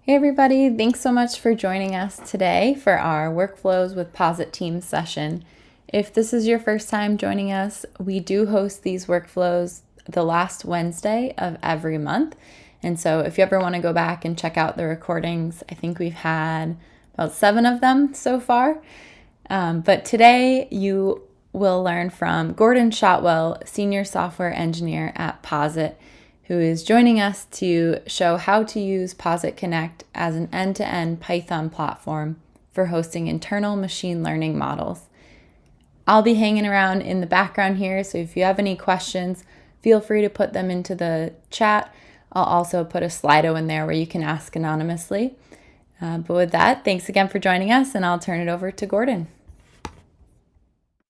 Hey everybody, thanks so much for joining us today for our Workflows with Posit Team session. If this is your first time joining us, we do host these workflows the last Wednesday of every month. And so if you ever want to go back and check out the recordings, I think we've had about 7 of them so far. But today you will learn from Gordon Shotwell, Senior Software Engineer at Posit, who is joining us to show how to use Posit Connect as an end-to-end Python platform for hosting internal machine learning models. I'll be hanging around in the background here, so if you have any questions, feel free to put them into the chat. I'll also put a Slido in there where you can ask anonymously. But with that, thanks again for joining us, and I'll turn it over to Gordon.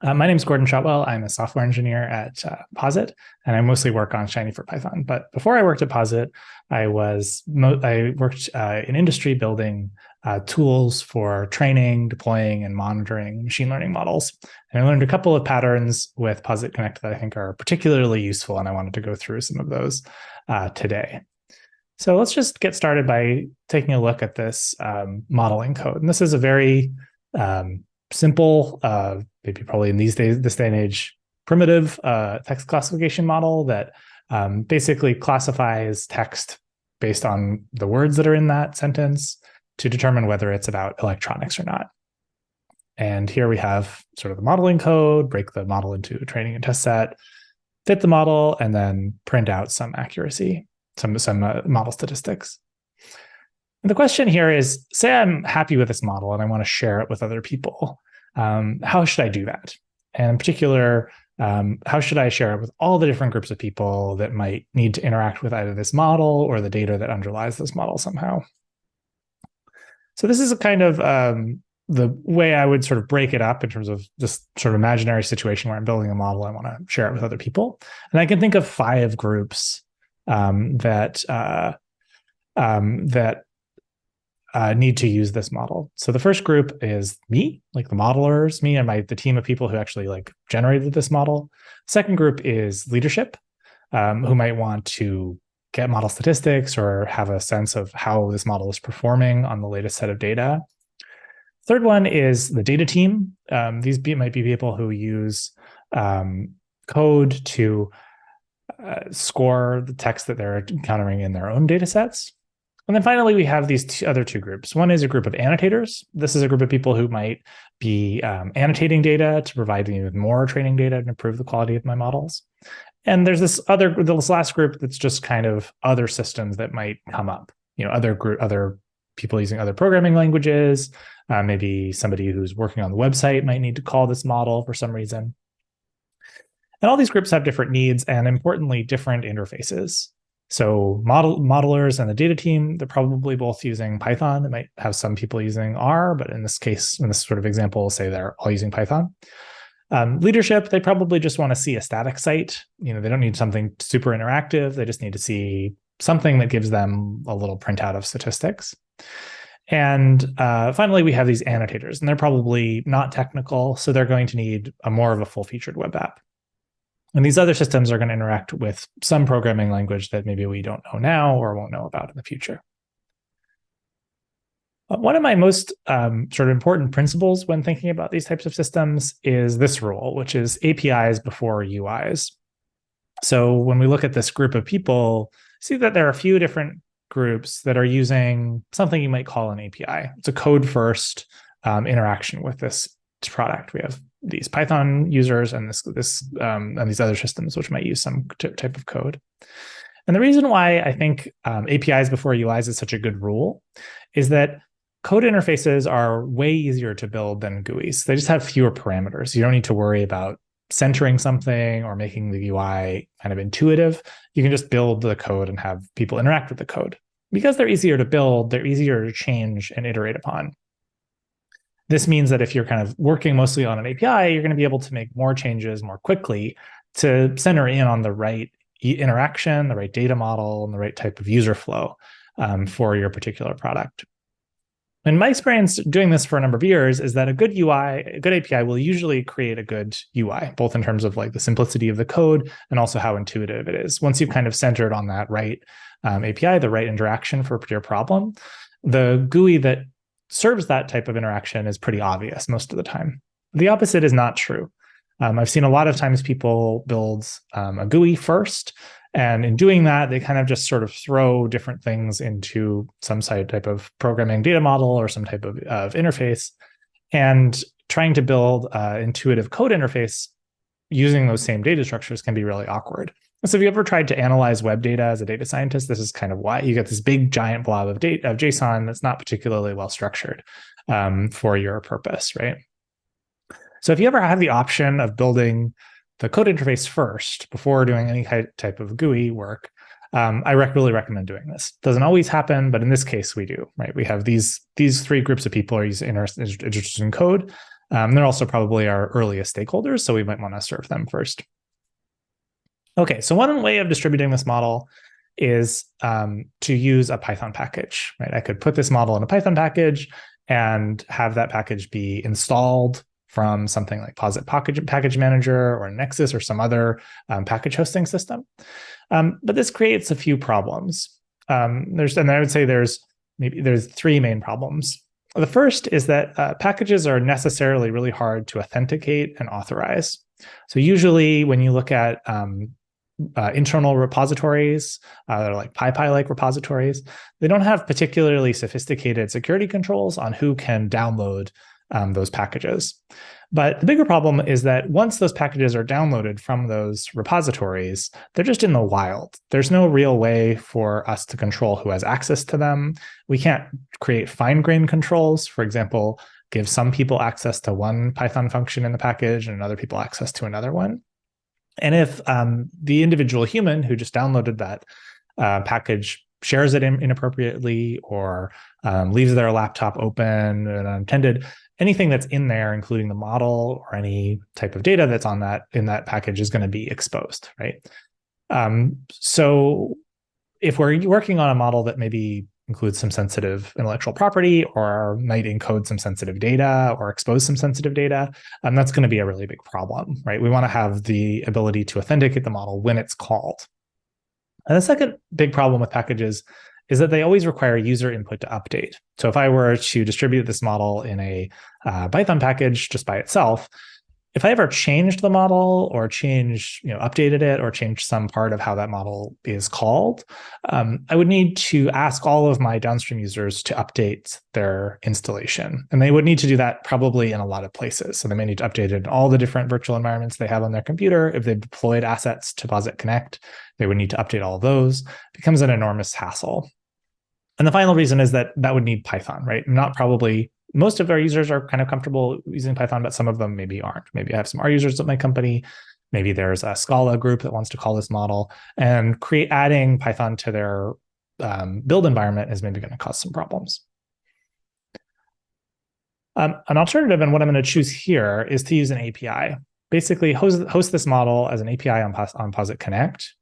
My name is Gordon Shotwell. I'm a software engineer at Posit, and I mostly work on Shiny for Python. But before I worked at Posit, I worked in industry building tools for training, deploying, and monitoring machine learning models. And I learned a couple of patterns with Posit Connect that I think are particularly useful, and I wanted to go through some of those today. So let's just get started by taking a look at this modeling code. And this is a very simple, maybe probably in this day and age, primitive text classification model that basically classifies text based on the words that are in that sentence to determine whether it's about electronics or not. And here we have sort of the modeling code, break the model into a training and test set, fit the model, and then print out some accuracy, some model statistics. And the question here is, say I'm happy with this model and I want to share it with other people. How should I do that? And in particular, how should I share it with all the different groups of people that might need to interact with either this model or the data that underlies this model somehow? So this is a kind of the way I would sort of break it up in terms of this sort of imaginary situation where I'm building a model. I want to share it with other people. And I can think of 5 groups that need to use this model. So the first group is me, like the modelers, me and the team of people who actually generated this model. Second group is leadership, who might want to get model statistics or have a sense of how this model is performing on the latest set of data. Third one is the data team. These might be people who use code to score the text that they're encountering in their own data sets. And then finally, we have these other 2 groups. One is a group of annotators. This is a group of people who might be annotating data to provide me with more training data and improve the quality of my models. And there's this last group that's just kind of other systems that might come up. Other people using other programming languages. Maybe somebody who's working on the website might need to call this model for some reason. And all these groups have different needs and, importantly, different interfaces. So modelers and the data team, they're probably both using Python. They might have some people using R, but in this case, in this sort of example, we'll say they're all using Python. Leadership, they probably just want to see a static site. They don't need something super interactive. They just need to see something that gives them a little printout of statistics. And finally, we have these annotators, and they're probably not technical, so they're going to need more of a full-featured web app. And these other systems are going to interact with some programming language that maybe we don't know now or won't know about in the future. One of my most sort of important principles when thinking about these types of systems is this rule, which is APIs before UIs. So when we look at this group of people, see that there are a few different groups that are using something you might call an API. It's a code-first interaction with this product. We have these Python users and and these other systems which might use some type of code. And the reason why I think APIs before UIs is such a good rule is that code interfaces are way easier to build than GUIs. They just have fewer parameters. You don't need to worry about centering something or making the UI kind of intuitive. You can just build the code and have people interact with the code. Because they're easier to build, they're easier to change and iterate upon. This means that if you're kind of working mostly on an API, you're going to be able to make more changes more quickly to center in on the right interaction, the right data model, and the right type of user flow for your particular product. In my experience doing this for a number of years is that a good UI, a good API will usually create a good UI, both in terms of the simplicity of the code and also how intuitive it is. Once you've kind of centered on that right API, the right interaction for your problem, the GUI that serves that type of interaction is pretty obvious most of the time. The opposite is not true. I've seen a lot of times people build a GUI first, and in doing that, they kind of just sort of throw different things into some type of programming data model or some type of interface, and trying to build an intuitive code interface using those same data structures can be really awkward. So if you ever tried to analyze web data as a data scientist, this is kind of why you get this big giant blob of JSON that's not particularly well structured for your purpose, right? So if you ever have the option of building the code interface first before doing any type of GUI work, I really recommend doing this. Doesn't always happen, but in this case, we do, right? We have these three groups of people are interested in code. They're also probably our earliest stakeholders, so we might want to serve them first. Okay, so one way of distributing this model is to use a Python package, right? I could put this model in a Python package and have that package be installed from something like Posit Package Manager or Nexus or some other package hosting system. But this creates a few problems. And I would say there's three main problems. The first is that packages are necessarily really hard to authenticate and authorize. So usually when you look at internal repositories that are like PyPI-like repositories, they don't have particularly sophisticated security controls on who can download those packages. But the bigger problem is that once those packages are downloaded from those repositories, they're just in the wild. There's no real way for us to control who has access to them. We can't create fine-grained controls. For example, give some people access to one Python function in the package and other people access to another one. And if the individual human who just downloaded that package shares it inappropriately or leaves their laptop open and unattended, anything that's in there, including the model or any type of data that's in that package, is going to be exposed, right? So if we're working on a model that maybe includes some sensitive intellectual property or might encode some sensitive data or expose some sensitive data, that's going to be a really big problem, right? We want to have the ability to authenticate the model when it's called. And the second big problem with packages is that they always require user input to update. So if I were to distribute this model in a Python package just by itself, if I ever changed the model or updated it or changed some part of how that model is called, I would need to ask all of my downstream users to update their installation. And they would need to do that probably in a lot of places. So they may need to update it in all the different virtual environments they have on their computer. If they've deployed assets to Posit Connect, they would need to update all of those. It becomes an enormous hassle. And the final reason is that would need Python, right? Most of our users are kind of comfortable using Python, but some of them maybe aren't. Maybe I have some R users at my company. Maybe there's a Scala group that wants to call this model, and adding Python to their build environment is maybe going to cause some problems. An alternative, and what I'm going to choose here, is to use an API. Basically, host this model as an API on Posit Connect,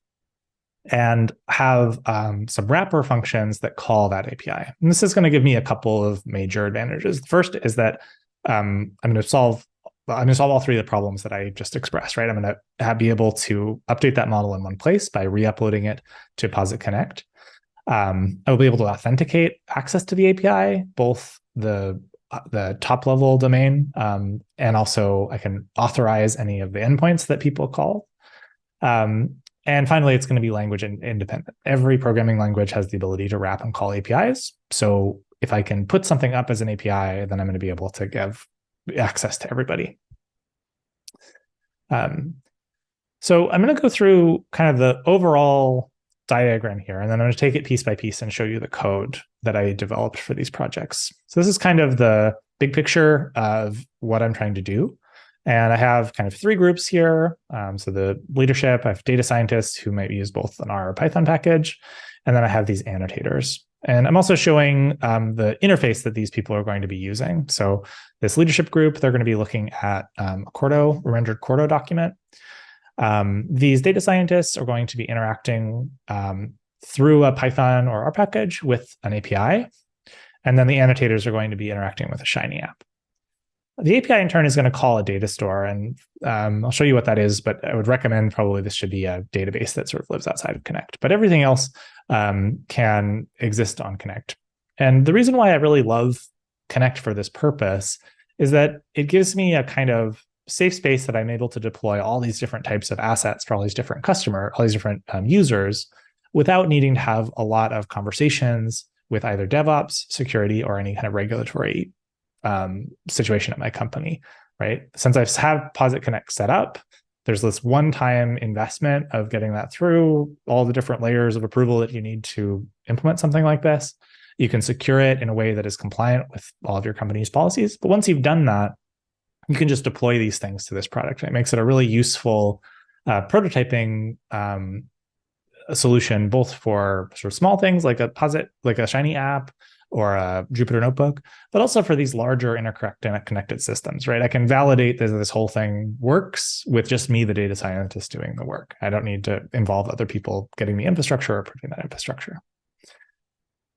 and have some wrapper functions that call that API. And this is going to give me a couple of major advantages. The first is that I'm going to solve all three of the problems that I just expressed, right? I'm going to be able to update that model in one place by re-uploading it to Posit Connect. I will be able to authenticate access to the API, both the top level domain, and also I can authorize any of the endpoints that people call. And finally, it's going to be language independent. Every programming language has the ability to wrap and call APIs. So if I can put something up as an API, then I'm going to be able to give access to everybody. So I'm going to go through kind of the overall diagram here, and then I'm going to take it piece by piece and show you the code that I developed for these projects. So this is kind of the big picture of what I'm trying to do. And I have kind of three groups here. So the leadership, I have data scientists who might use both an R or Python package. And then I have these annotators. And I'm also showing the interface that these people are going to be using. So this leadership group, they're going to be looking at a rendered Quarto document. These data scientists are going to be interacting through a Python or R package with an API. And then the annotators are going to be interacting with a Shiny app. The API in turn is going to call a data store, and I'll show you what that is, but I would recommend probably this should be a database that sort of lives outside of Connect. But everything else can exist on Connect. And the reason why I really love Connect for this purpose is that it gives me a kind of safe space that I'm able to deploy all these different types of assets for all these different all these different users without needing to have a lot of conversations with either DevOps, security, or any kind of regulatory situation at my company, right? Since I have Posit Connect set up, there's this one-time investment of getting that through all the different layers of approval that you need to implement something like this. You can secure it in a way that is compliant with all of your company's policies. But once you've done that, you can just deploy these things to this product. It makes it a really useful prototyping solution, both for sort of small things like a Shiny app or a Jupyter notebook, but also for these larger interconnected systems, right? I can validate that this whole thing works with just me, the data scientist, doing the work. I don't need to involve other people getting the infrastructure or approving that infrastructure.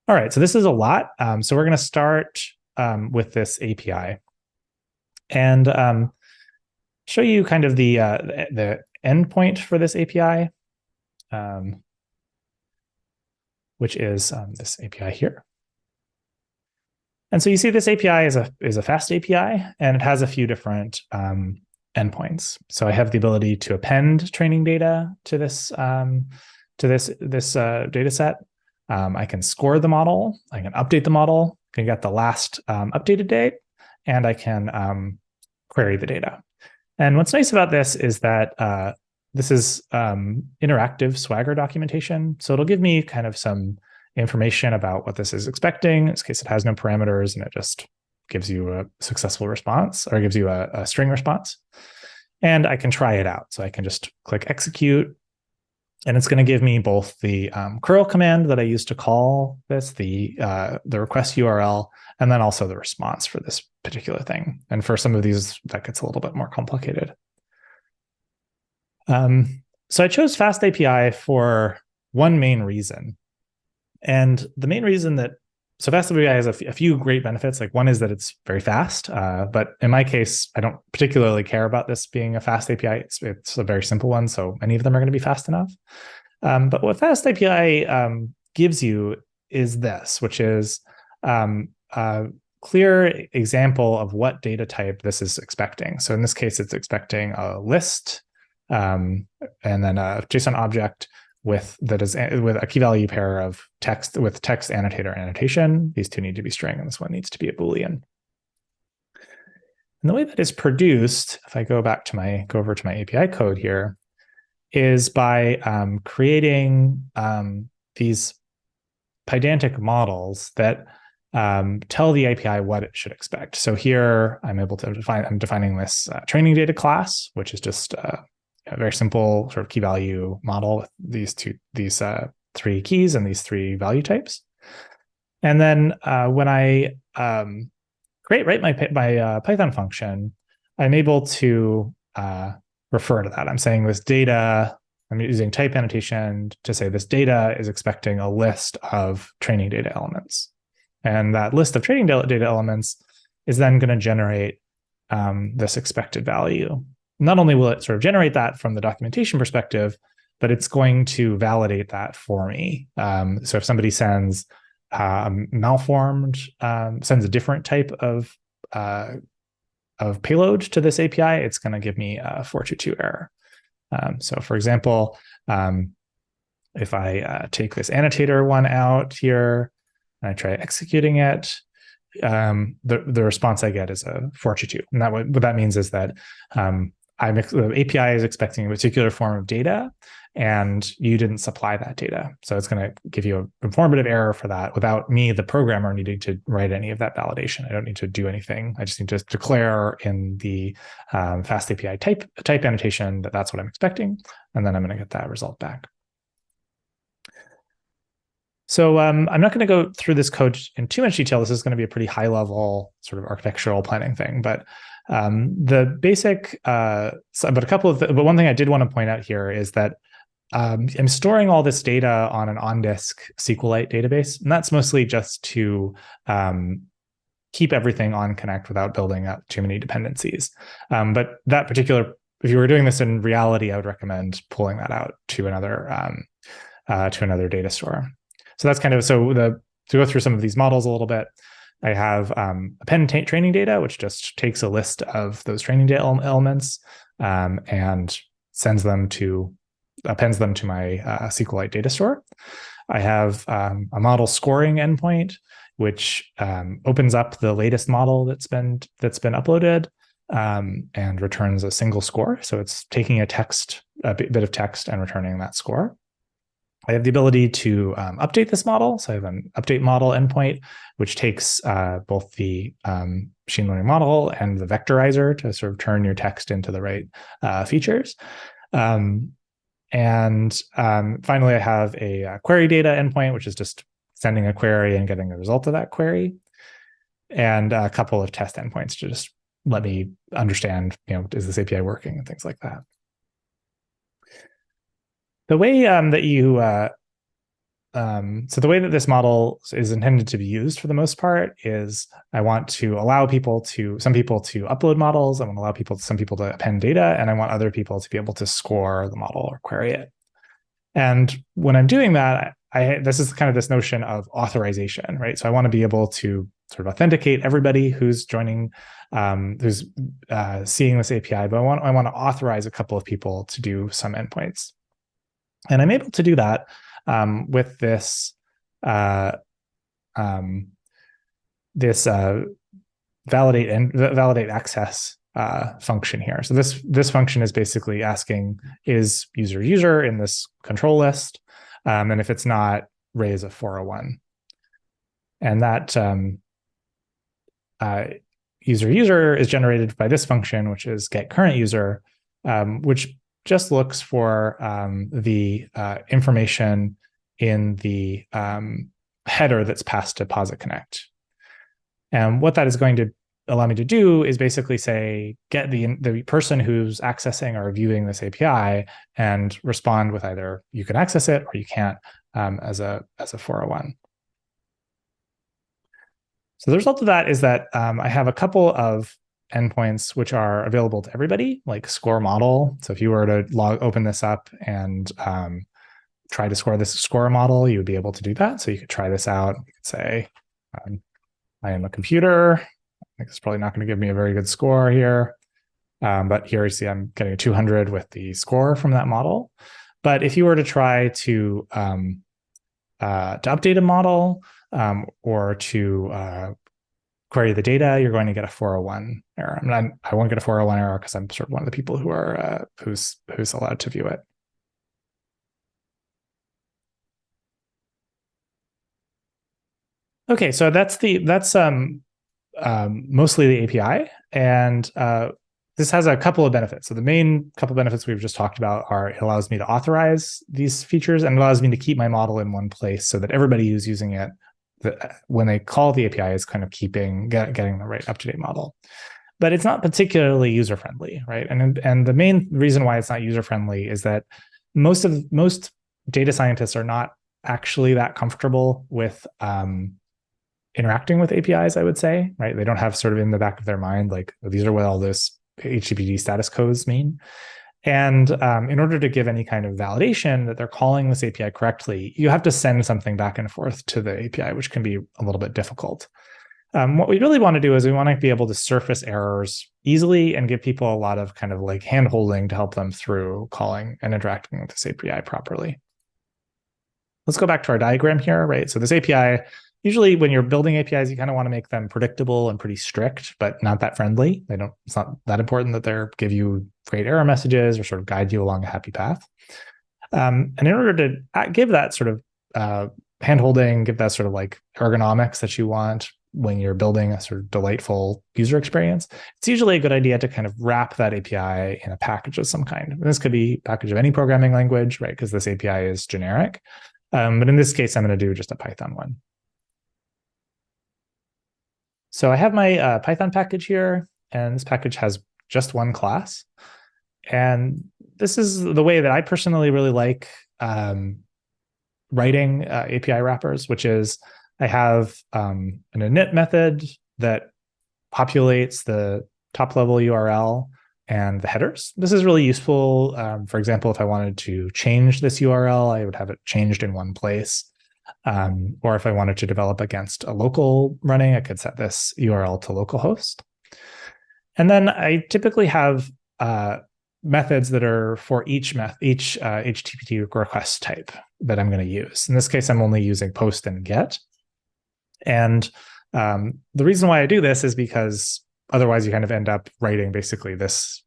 All right, so this is a lot. So we're going to start with this API and show you kind of the endpoint for this API, which is this API here. And so you see this API is a fast API, and it has a few different endpoints. So I have the ability to append training data to this data set. I can score the model. I can update the model. I can get the last updated date, and I can query the data. And what's nice about this is that this is interactive Swagger documentation. So it'll give me kind of some information about what this is expecting. In this case, it has no parameters, and it just gives you a successful response, or gives you a string response. And I can try it out. So I can just click execute, and it's going to give me both the curl command that I used to call this, the request URL, and then also the response for this particular thing. And for some of these, that gets a little bit more complicated. So I chose FastAPI for one main reason. And the main reason so FastAPI has a few great benefits. Like, one is that it's very fast, but in my case, I don't particularly care about this being a fast API. It's a very simple one, so many of them are going to be fast enough. But what FastAPI gives you is this, which is a clear example of what data type this is expecting. So in this case, it's expecting a list and then a JSON object with a key value pair of text with text annotator annotation. These two need to be string, and this one needs to be a Boolean. And the way that is produced, if I go over to my API code here, is by creating these pydantic models that tell the API what it should expect. So here I'm defining this training data class, which is just a very simple sort of key value model with these three keys and these three value types. And then when I write my Python function, I'm able to refer to that. I'm saying this data, I'm using type annotation to say this data is expecting a list of training data elements. And that list of training data elements is then going to generate this expected value. Not only will it sort of generate that from the documentation perspective, but it's going to validate that for me. So if somebody sends malformed, sends a different type of payload to this API, it's going to give me a 422 error. So for example, if I take this annotator one out here and I try executing it, the response I get is a 422. And what that means is that the API is expecting a particular form of data, and you didn't supply that data. So it's going to give you an informative error for that without me, the programmer, needing to write any of that validation. I don't need to do anything. I just need to declare in the FastAPI type annotation that that's what I'm expecting, and then I'm going to get that result back. So I'm not going to go through this code in too much detail. This is going to be a pretty high-level sort of architectural planning thing, but the basic, but one thing I did want to point out here is that I'm storing all this data on an on-disk SQLite database, and that's mostly just to keep everything on Connect without building up too many dependencies. But that particular, if you were doing this in reality, I would recommend pulling that out to another data store. So that's kind of, so to go through some of these models a little bit, I have append training data, which just takes a list of those training data elements and appends them to my SQLite data store. I have a model scoring endpoint, which opens up the latest model that's been uploaded and returns a single score. So it's taking a bit of text and returning that score. I have the ability to update this model. So I have an update model endpoint, which takes both the machine learning model and the vectorizer to sort of turn your text into the right features. And finally, I have a query data endpoint, which is just sending a query and getting the result of that query, and a couple of test endpoints to just let me understand, is this API working and things like that. The way so the way that this model is intended to be used for the most part is I want to allow some people to upload models. I want to allow some people to append data, and I want other people to be able to score the model or query it. And when I'm doing that, this is kind of this notion of authorization, right? So I want to be able to sort of authenticate everybody who's joining, who's seeing this API, but I want to authorize a couple of people to do some endpoints. And I'm able to do that with this validate access function here. So this function is basically asking, is user in this control list? And if it's not, raise a 401. And that user is generated by this function, which is get current user, which just looks for the information in the header that's passed to Posit Connect. And what that is going to allow me to do is basically say, get the person who's accessing or viewing this API and respond with either you can access it or you can't as a 401. So the result of that is that I have a couple of endpoints which are available to everybody, like score model. So if you were to open this up and try to score this score model, you would be able to do that. So you could try this out. You could say, I am a computer. I think it's probably not going to give me a very good score here. But here you see I'm getting a 200 with the score from that model. But if you were to try to update a model or to query the data, you're going to get a 401 error. I won't get a 401 error because I'm sort of one of the people who are who's allowed to view it. Okay, so that's mostly the API, and this has a couple of benefits. So the main couple of benefits we've just talked about are it allows me to authorize these features and allows me to keep my model in one place so that everybody who's using it, when they call the API, is kind of getting the right up-to-date model. But it's not particularly user-friendly, right? And the main reason why it's not user-friendly is that most data scientists are not actually that comfortable with interacting with APIs, I would say, right? They don't have sort of in the back of their mind, like, oh, these are what all this HTTP status codes mean. And in order to give any kind of validation that they're calling this API correctly, you have to send something back and forth to the API, which can be a little bit difficult. What we really want to do is we want to be able to surface errors easily and give people a lot of kind of like hand-holding to help them through calling and interacting with this API properly. Let's go back to our diagram here, right? So this API, usually when you're building APIs, you kind of want to make them predictable and pretty strict, but not that friendly. It's not that important that they give you great error messages or sort of guide you along a happy path. And in order to give that sort of hand-holding, give that sort of like ergonomics that you want when you're building a sort of delightful user experience, it's usually a good idea to kind of wrap that API in a package of some kind. And this could be a package of any programming language, right? Because this API is generic. But in this case, I'm going to do just a Python one. So I have my Python package here, and this package has just one class. And this is the way that I personally really like writing API wrappers, which is I have an init method that populates the top level URL and the headers. This is really useful. For example, if I wanted to change this URL, I would have it changed in one place. Or if I wanted to develop against a local running, I could set this URL to localhost. And then I typically have methods that are for each HTTP request type that I'm going to use. In this case, I'm only using post and get. And the reason why I do this is because otherwise you kind of end up writing basically this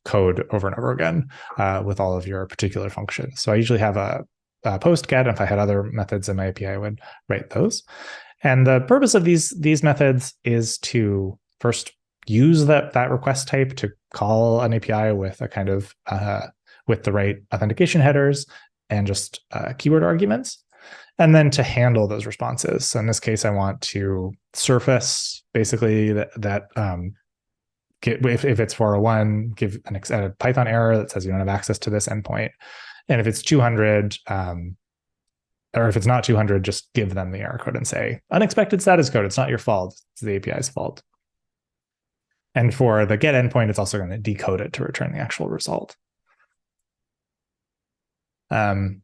code over and over again with all of your particular functions. So I usually have a post get. If I had other methods in my API, I would write those. And the purpose of these methods is to first use that request type to call an API with a kind of with the right authentication headers and just keyword arguments, and then to handle those responses. So in this case, I want to surface basically that if it's 401, give a Python error that says you don't have access to this endpoint. And if it's 200, or if it's not 200, just give them the error code and say, unexpected status code, it's not your fault, it's the API's fault. And for the get endpoint, it's also going to decode it to return the actual result. So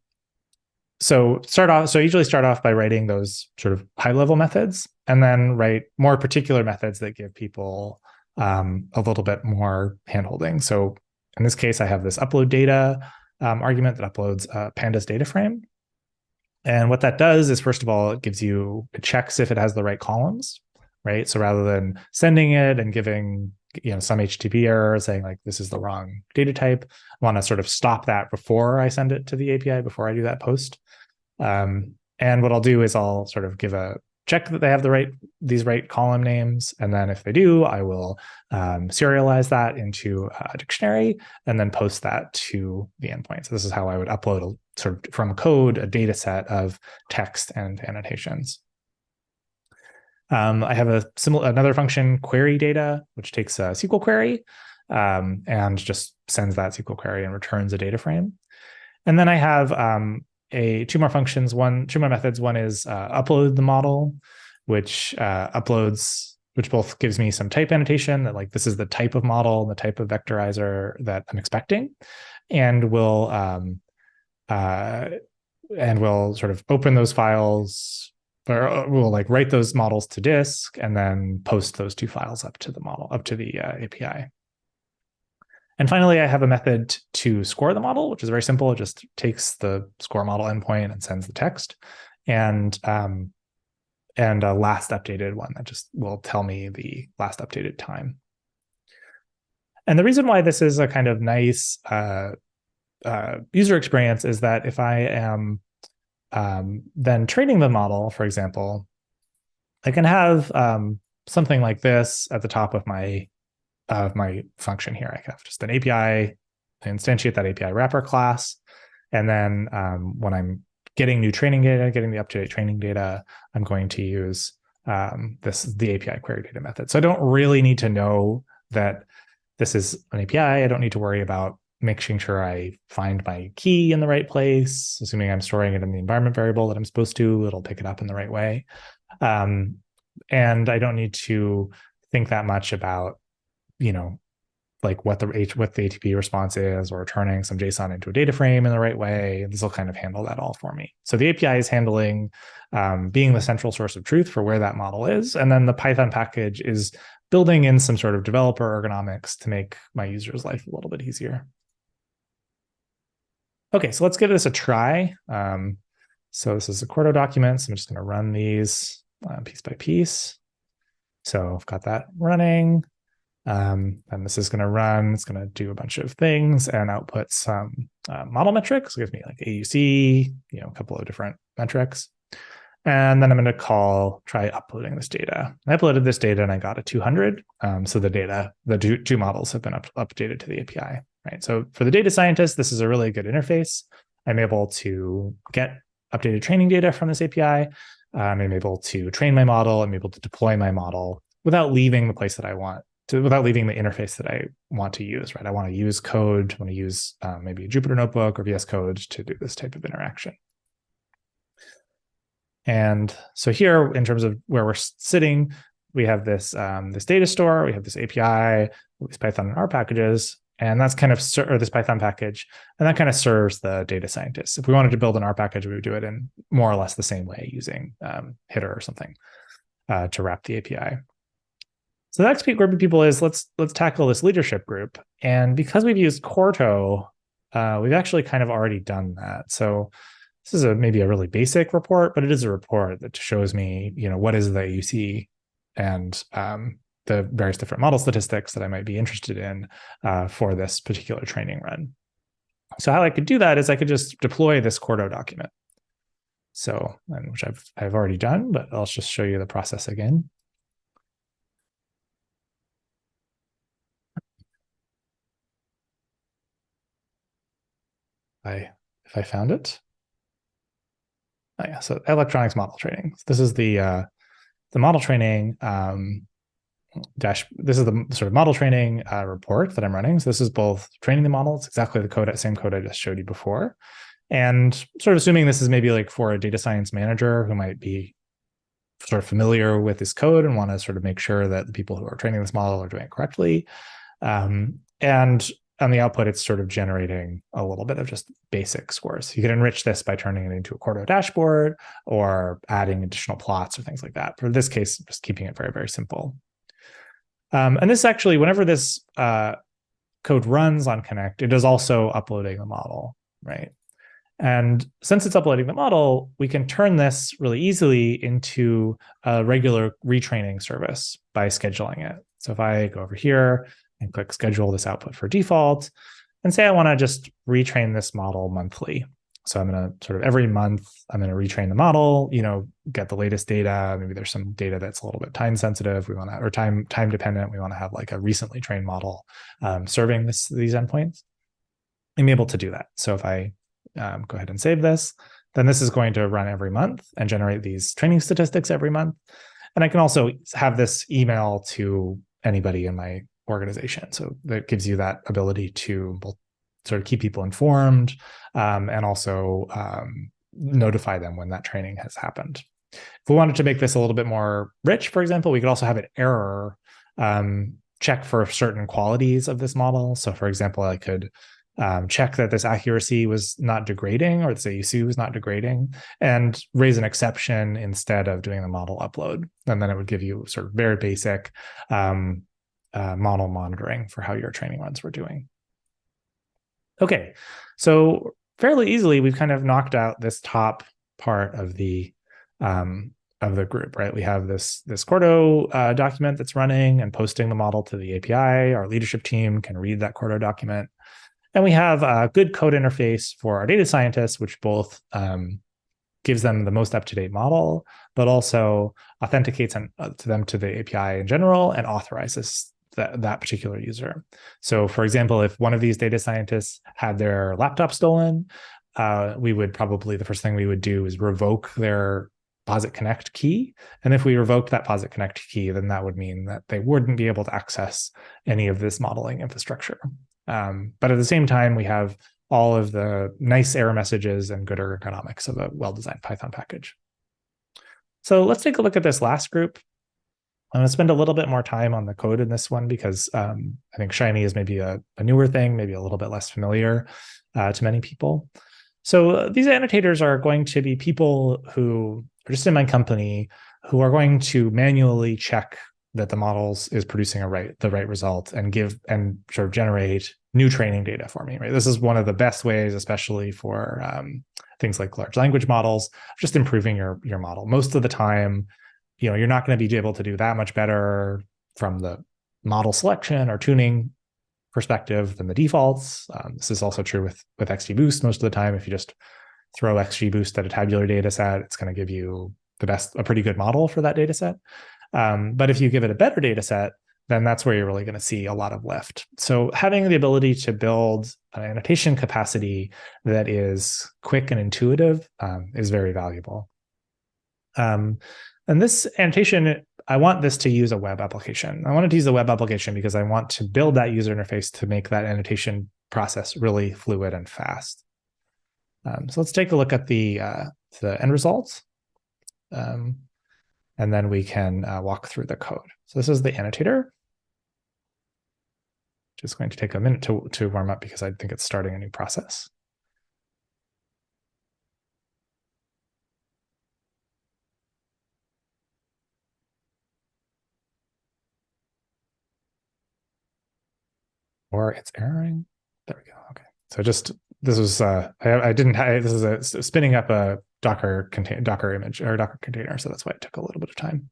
I usually start off by writing those sort of high-level methods, and then write more particular methods that give people a little bit more handholding. So in this case, I have this upload data argument that uploads pandas data frame. And what that does is, first of all, it checks if it has the right columns, right? So rather than sending it and giving some HTTP error saying like this is the wrong data type, I want to sort of stop that before I send it to the API, before I do that post. And what I'll do is I'll sort of give a check that they have these right column names, and then if they do, I will serialize that into a dictionary and then post that to the endpoint. So this is how I would upload sort of from code a data set of text and annotations. I have another function, query data, which takes a SQL query and just sends that SQL query and returns a data frame. And then I have two more methods. One is upload the model, which both gives me some type annotation that like this is the type of model and the type of vectorizer that I'm expecting, and will sort of open those files, or we'll like write those models to disk and then post those two files up to the API. And finally, I have a method to score the model, which is very simple. It just takes the score model endpoint and sends the text, and a last updated one that just will tell me the last updated time. And the reason why this is a kind of nice user experience is that if I am then training the model, for example, I can have something like this at the top of my function here. I have just an API, I instantiate that API wrapper class, and then when I'm getting new training data, getting the up-to-date training data, I'm going to use the API query data method. So I don't really need to know that this is an API. I don't need to worry about making sure I find my key in the right place, assuming I'm storing it in the environment variable that I'm supposed to, it'll pick it up in the right way. And I don't need to think that much about, like what the HTTP response is, or turning some JSON into a data frame in the right way. This will kind of handle that all for me. So the API is handling being the central source of truth for where that model is. And then the Python package is building in some sort of developer ergonomics to make my user's life a little bit easier. Okay, so let's give this a try. So this is a Quarto document. So I'm just going to run these piece by piece. So I've got that running. And this is going to run. It's going to do a bunch of things and output some model metrics. It gives me like AUC, a couple of different metrics. And then I'm going to try uploading this data. I uploaded this data and I got a 200. So the two models have been updated to the API, right? So for the data scientist, this is a really good interface. I'm able to get updated training data from this API. I'm able to train my model. I'm able to deploy my model without leaving the place that I want to, without leaving the interface that I want to use, right? I want to use code. I want to use maybe a Jupyter Notebook or VS Code to do this type of interaction. And so here, in terms of where we're sitting, we have this this data store, we have this API, these Python and R packages, And that's kind of, or this Python package, and that kind of serves the data scientists. If we wanted to build an R package, we would do it in more or less the same way using Hitter or something to wrap the API. So the next group of people is let's tackle this leadership group. And because we've used Quarto, we've actually kind of already done that. So this is maybe a really basic report, but it is a report that shows me, what is the AUC and the various different model statistics that I might be interested in for this particular training run. So how I could do that is I could just deploy this Quarto document. So, which I've already done, but I'll just show you the process again. If I found it. Oh yeah, so electronics model training. This is the model training this is the sort of model training report that I'm running. So this is both training the model. It's exactly the same code I just showed you before. And sort of assuming this is maybe like for a data science manager who might be sort of familiar with this code and want to sort of make sure that the people who are training this model are doing it correctly. And on the output, it's sort of generating a little bit of just basic scores. You can enrich this by turning it into a Quarto dashboard or adding additional plots or things like that. For this case, just keeping it very, very simple. And this actually, whenever this code runs on Connect, it is also uploading the model, right? And since it's uploading the model, we can turn this really easily into a regular retraining service by scheduling it. So if I go over here and click schedule this output for default, and say I want to just retrain this model monthly. So I'm going to sort of every month, I'm going to retrain the model, get the latest data. Maybe there's some data that's a little bit time sensitive. We want to, or time dependent. We want to have like a recently trained model serving these endpoints. I'm able to do that. So if I go ahead and save this, then this is going to run every month and generate these training statistics every month. And I can also have this email to anybody in my organization. So that gives you that ability to both sort of keep people informed and also notify them when that training has happened. If we wanted to make this a little bit more rich, for example, we could also have an error check for certain qualities of this model. So for example, I could check that this accuracy was not degrading or this AUC was not degrading and raise an exception instead of doing the model upload. And then it would give you sort of very basic model monitoring for how your training runs were doing. Okay, so fairly easily, we've kind of knocked out this top part of the group, right? We have this Quarto document that's running and posting the model to the API. Our leadership team can read that Quarto document. And we have a good code interface for our data scientists, which both gives them the most up-to-date model, but also authenticates to them to the API in general and authorizes that particular user. So for example, if one of these data scientists had their laptop stolen, we would probably, the first thing we would do is revoke their Posit Connect key. And if we revoked that Posit Connect key, then that would mean that they wouldn't be able to access any of this modeling infrastructure. But at the same time, we have all of the nice error messages and good ergonomics of a well-designed Python package. So let's take a look at this last group. I'm going to spend a little bit more time on the code in this one because I think Shiny is maybe a newer thing, maybe a little bit less familiar to many people. So these annotators are going to be people who are just in my company who are going to manually check that the models is producing the right result and sort of generate new training data for me, right? This is one of the best ways, especially for things like large language models, just improving your model. Most of the time, you're not going to be able to do that much better from the model selection or tuning perspective than the defaults. This is also true with XGBoost most of the time. If you just throw XGBoost at a tabular data set, it's going to give you a pretty good model for that data set. But if you give it a better data set, then that's where you're really going to see a lot of lift. So having the ability to build an annotation capacity that is quick and intuitive is very valuable. And this annotation, I want this to use a web application. I want it to use a web application because I want to build that user interface to make that annotation process really fluid and fast. So let's take a look at the end results. And then we can walk through the code. So this is the annotator. Just going to take a minute to warm up because I think it's starting a new process. Or it's erroring. There we go. Okay. So this was I didn't have this is a spinning up a Docker image or Docker container, so that's why it took a little bit of time.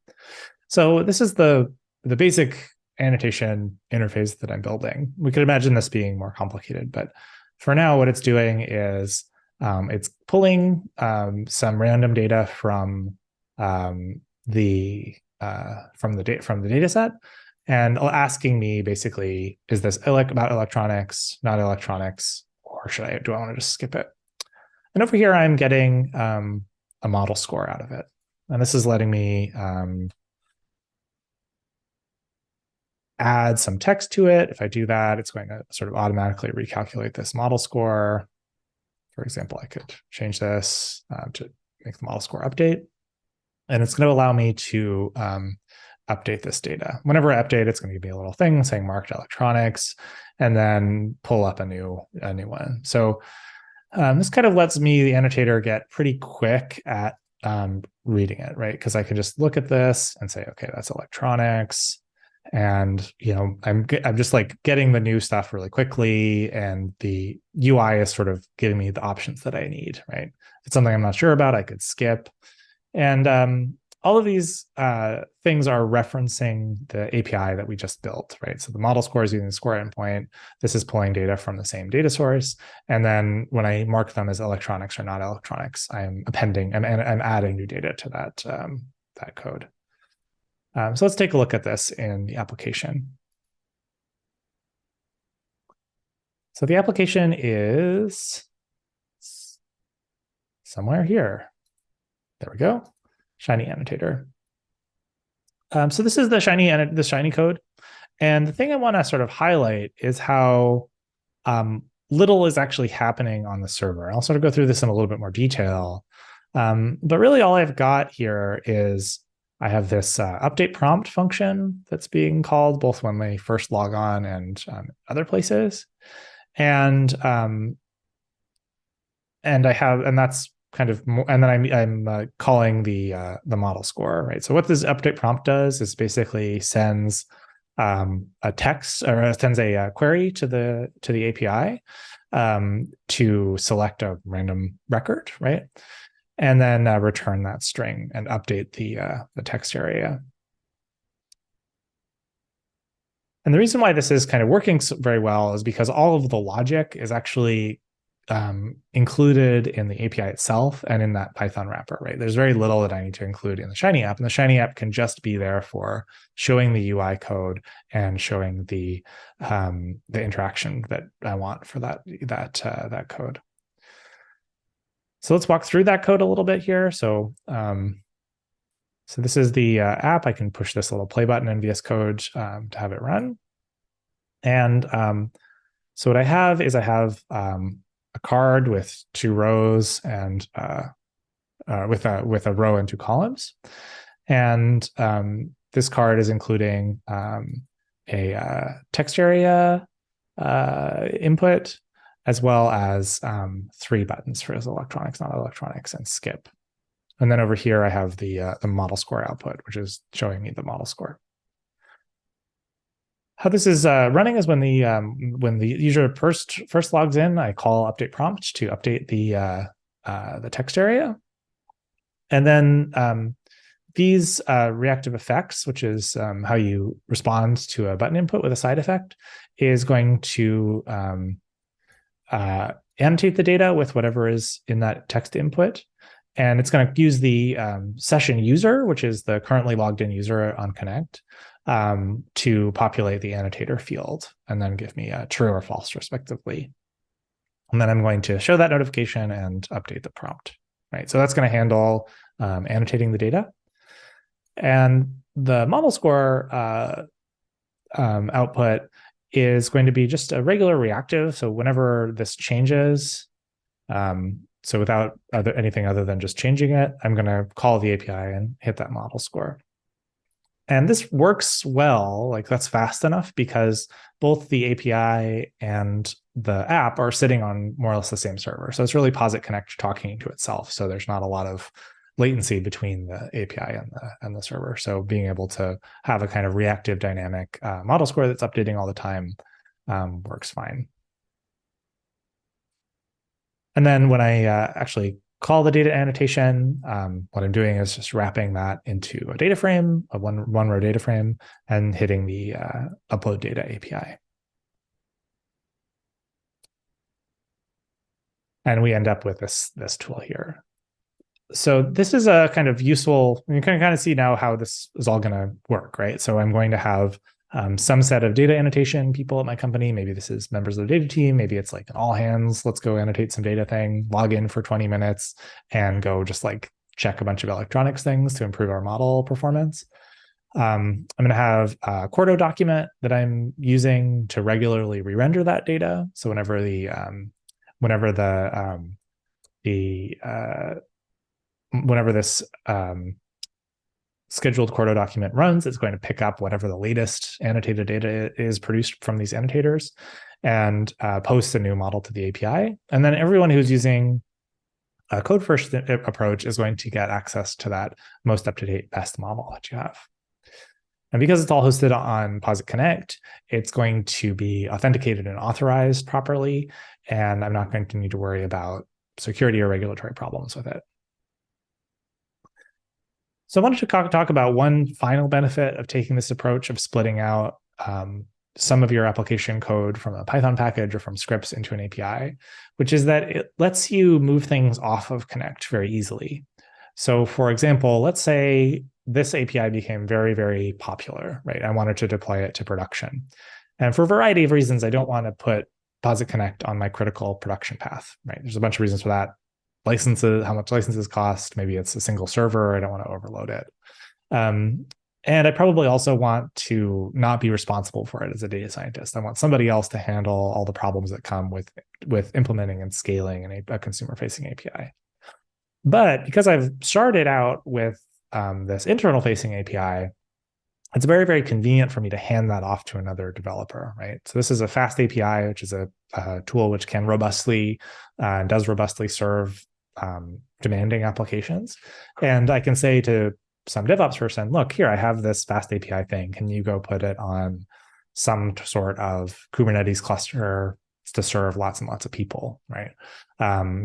So this is the basic annotation interface that I'm building. We could imagine this being more complicated, but for now, what it's doing is it's pulling some random data from the data set and asking me basically, is this about electronics, not electronics, or do I want to just skip it? And over here, I'm getting a model score out of it. And this is letting me add some text to it. If I do that, it's going to sort of automatically recalculate this model score. For example, I could change this to make the model score update. And it's going to allow me to update this data. Whenever I update, it's going to give me a little thing saying marked electronics, and then pull up a new one. So this kind of lets me, the annotator, get pretty quick at reading it, right? Because I can just look at this and say, okay, that's electronics. And I'm just like getting the new stuff really quickly, and the UI is sort of giving me the options that I need, right? If it's something I'm not sure about, I could skip. And all of these things are referencing the API that we just built, right? So the model score is using the score endpoint. This is pulling data from the same data source. And then when I mark them as electronics or not electronics, I'm adding new data to that code. So let's take a look at this in the application. So the application is somewhere here. There we go. Shiny annotator. So this is the Shiny code. And the thing I want to sort of highlight is how little is actually happening on the server. I'll sort of go through this in a little bit more detail. But really all I've got here is I have this update prompt function that's being called both when they first log on and other places. And that's kind of more, and then I'm calling the model score, right? So what this update prompt does is basically sends a text, or sends a query to the API to select a random record, right? And then return that string and update the text area. And the reason why this is kind of working very well is because all of the logic is actually included in the API itself and in that Python wrapper, right? There's very little that I need to include in the Shiny app, and the Shiny app can just be there for showing the UI code and showing the interaction that I want for that code. So let's walk through that code a little bit here. So this is the app. I can push this little play button in VS Code to have it run. And so what I have is a card with 2 rows and with a row and 2 columns. And this card is including a text area input, as well as 3 buttons for electronics, not electronics, and skip. And then over here, I have the model score output, which is showing me the model score. How this is running is when the user first logs in, I call update prompt to update the text area, and then these reactive effects, which is how you respond to a button input with a side effect, is going to annotate the data with whatever is in that text input. And it's going to use the session user, which is the currently logged in user on Connect, to populate the annotator field and then give me a true or false respectively. And then I'm going to show that notification and update the prompt, right? So that's going to handle annotating the data. And the model score output is going to be just a regular reactive. So whenever this changes, so without anything other than just changing it, I'm going to call the API and hit that model score. And this works well, like that's fast enough because both the API and the app are sitting on more or less the same server. So it's really Posit Connect talking to itself. So there's not a lot of latency between the API and the server. So being able to have a kind of reactive dynamic model score that's updating all the time works fine. And then when I actually call the data annotation, what I'm doing is just wrapping that into a data frame, a one row data frame, and hitting the upload data API. And we end up with this tool here. So this is a kind of useful, you can kind of see now how this is all going to work, right? So I'm going to have some set of data annotation people at my company. Maybe this is members of the data team. Maybe it's like an all hands, let's go annotate some data thing, log in for 20 minutes and go just like check a bunch of electronics things to improve our model performance. I'm going to have a Quarto document that I'm using to regularly re-render that data. So whenever this scheduled Quarto document runs, it's going to pick up whatever the latest annotated data is produced from these annotators and post a new model to the API. And then everyone who's using a code first approach is going to get access to that most up-to-date best model that you have. And because it's all hosted on Posit Connect, it's going to be authenticated and authorized properly. And I'm not going to need to worry about security or regulatory problems with it. So I wanted to talk about one final benefit of taking this approach of splitting out some of your application code from a Python package or from scripts into an API, which is that it lets you move things off of Connect very easily. So for example, let's say this API became very, very popular, right? I wanted to deploy it to production. And for a variety of reasons, I don't want to put Posit Connect on my critical production path, right? There's a bunch of reasons for that. Licenses, how much licenses cost. Maybe it's a single server. I don't want to overload it. And I probably also want to not be responsible for it as a data scientist. I want somebody else to handle all the problems that come with implementing and scaling a consumer-facing API. But because I've started out with this internal-facing API, it's very, very convenient for me to hand that off to another developer, right? So this is a FastAPI, which is a tool which can does robustly serve demanding applications. And I can say to some DevOps person, look, here, I have this FastAPI thing. Can you go put it on some sort of Kubernetes cluster to serve lots and lots of people, right?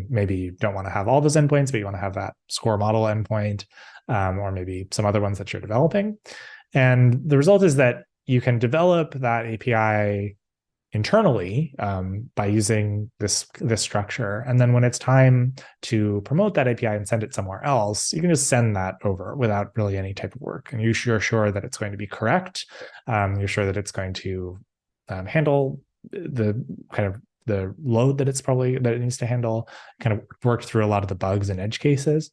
Maybe you don't want to have all those endpoints, but you want to have that score model endpoint, or maybe some other ones that you're developing. And the result is that you can develop that API internally by using this structure. And then when it's time to promote that API and send it somewhere else, you can just send that over without really any type of work. And you're sure that it's going to be correct. You're sure that it's going to handle the kind of the load that it needs to handle, kind of worked through a lot of the bugs and edge cases.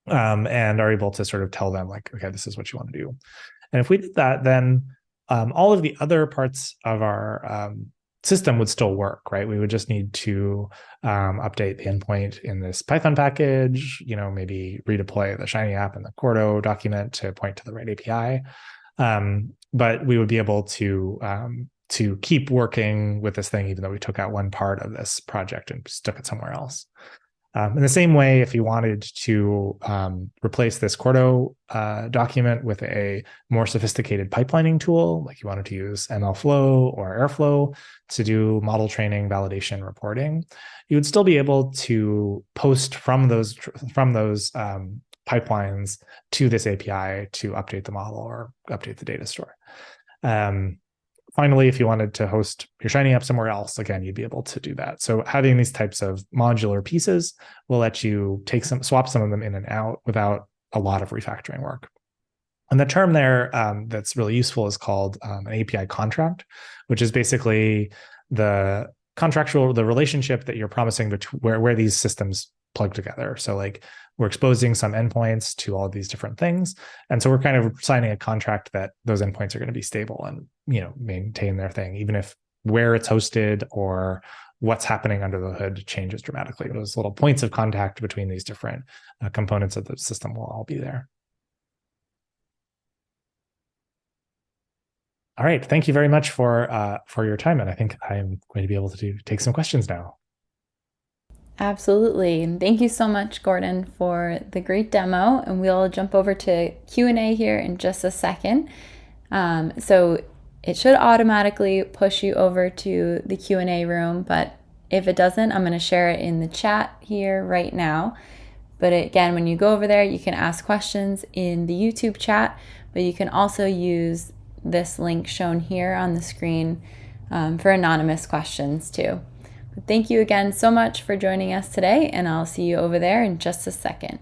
And are able to sort of tell them like, okay, this is what you want to do. And if we did that, then all of the other parts of our system would still work, right? We would just need to update the endpoint in this Python package, maybe redeploy the Shiny app in the Quarto document to point to the right API. But we would be able to keep working with this thing, even though we took out one part of this project and stuck it somewhere else. In the same way, if you wanted to replace this Quarto document with a more sophisticated pipelining tool, like you wanted to use MLflow or Airflow to do model training, validation, reporting, you would still be able to post from those pipelines to this API to update the model or update the data store. Finally, if you wanted to host your Shiny app somewhere else, again, you'd be able to do that. So having these types of modular pieces will let you swap some of them in and out without a lot of refactoring work. And the term there that's really useful is called an API contract, which is basically the relationship that you're promising where these systems plug together. So like we're exposing some endpoints to all of these different things. And so we're kind of signing a contract that those endpoints are going to be stable and, maintain their thing, even if where it's hosted or what's happening under the hood changes dramatically. Those little points of contact between these different components of the system will all be there. All right. Thank you very much for your time. And I think I'm going to be able to take some questions now. Absolutely. And thank you so much, Gordon, for the great demo. And we'll jump over to Q&A here in just a second. So it should automatically push you over to the Q&A room, but if it doesn't, I'm going to share it in the chat here right now. But again, when you go over there, you can ask questions in the YouTube chat, but you can also use this link shown here on the screen for anonymous questions too. But thank you again so much for joining us today, and I'll see you over there in just a second.